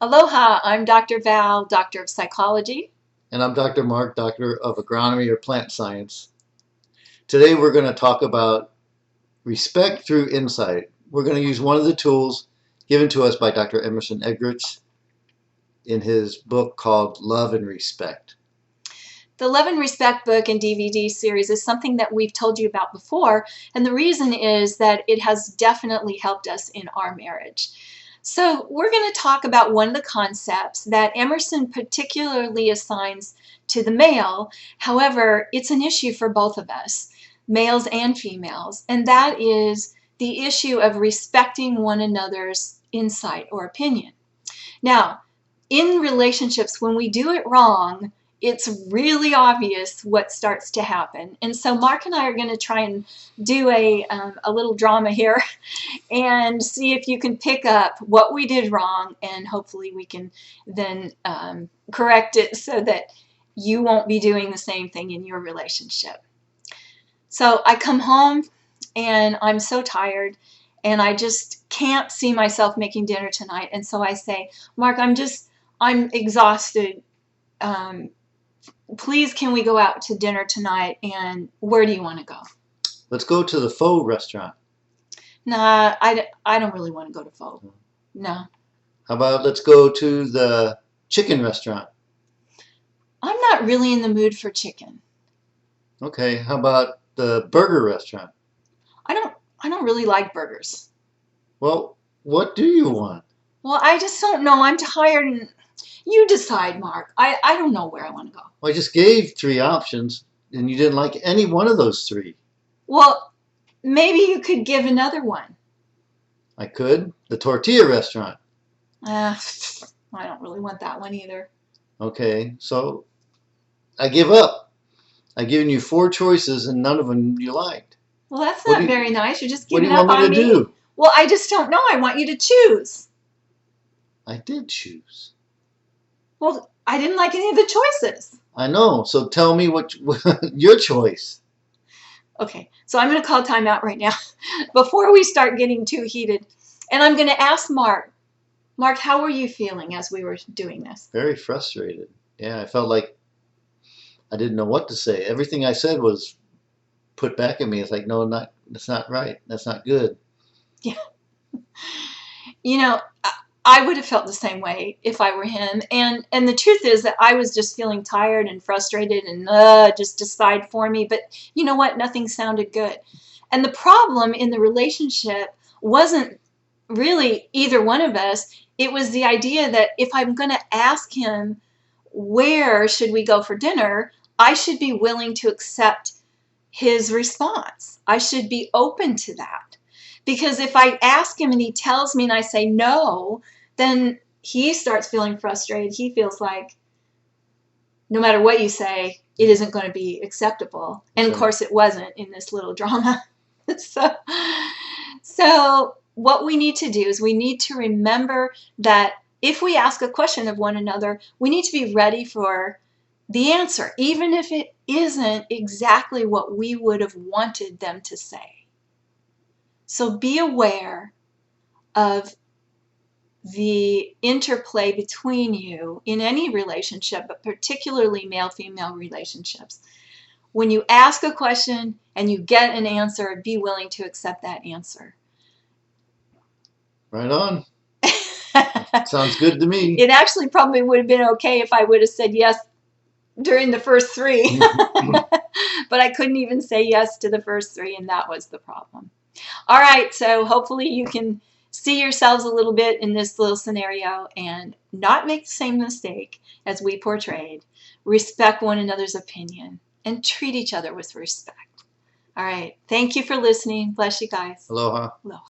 Aloha, I'm Dr. Val, Doctor of Psychology. And I'm Dr. Mark, Doctor of Agronomy or Plant Science. Today we're going to talk about respect through insight. We're going to use one of the tools given to us by Dr. Emerson Eggerichs in his book called Love and Respect. The Love and Respect book and DVD series is something that we've told you about before, and the reason is that it has definitely helped us in our marriage. So we're going to talk about one of the concepts that Emerson particularly assigns to the male. However, it's an issue for both of us, males and females, and that is the issue of respecting one another's insight or opinion. Now, in relationships, when we do it wrong, it's really obvious what starts to happen. And so Mark and I are going to try and do a little drama here and see if you can pick up what we did wrong, and hopefully we can then correct it so that you won't be doing the same thing in your relationship. So I come home and I'm so tired and I just can't see myself making dinner tonight. And so I say, Mark, I'm exhausted. Please, can we go out to dinner tonight, and where do you want to go? Let's go to the pho restaurant. Nah, I don't really want to go to pho. No. How about let's go to the chicken restaurant? I'm not really in the mood for chicken. Okay, how about the burger restaurant? I don't really like burgers. Well, what do you want? Well, I just don't know. I'm tired, and you decide, Mark. I don't know where I want to go. Well, I just gave 3 options, and you didn't like any one of those 3. Well, maybe you could give another one. I could. The tortilla restaurant. I don't really want that one either. Okay, so I give up. I've given you 4 choices, and none of them you liked. Well, that's not very nice. You're just giving up on me. What do you want me to do? Well, I just don't know. I want you to choose. I did choose. Well, I didn't like any of the choices. I know. So tell me what your choice. Okay, so I'm going to call timeout right now before we start getting too heated. And I'm going to ask Mark. Mark, how were you feeling as we were doing this? Very frustrated. Yeah, I felt like I didn't know what to say. Everything I said was put back at me. It's like, no, that's not right. That's not good. Yeah. You know, I would have felt the same way if I were him. And the truth is that I was just feeling tired and frustrated and just decide for me. But you know what? Nothing sounded good. And the problem in the relationship wasn't really either one of us. It was the idea that if I'm going to ask him, where should we go for dinner, I should be willing to accept his response. I should be open to that. Because if I ask him and he tells me and I say no, then he starts feeling frustrated. He feels like no matter what you say, it isn't going to be acceptable. And of course it wasn't in this little drama. So what we need to do is we need to remember that if we ask a question of one another, we need to be ready for the answer, even if it isn't exactly what we would have wanted them to say. So be aware of the interplay between you in any relationship, but particularly male-female relationships. When you ask a question and you get an answer, be willing to accept that answer. Right on. Sounds good to me. It actually probably would have been okay if I would have said yes during the first 3. But I couldn't even say yes to the first 3, and that was the problem. All right, so hopefully you can see yourselves a little bit in this little scenario and not make the same mistake as we portrayed. Respect one another's opinion and treat each other with respect. All right, thank you for listening. Bless you guys. Aloha. Aloha.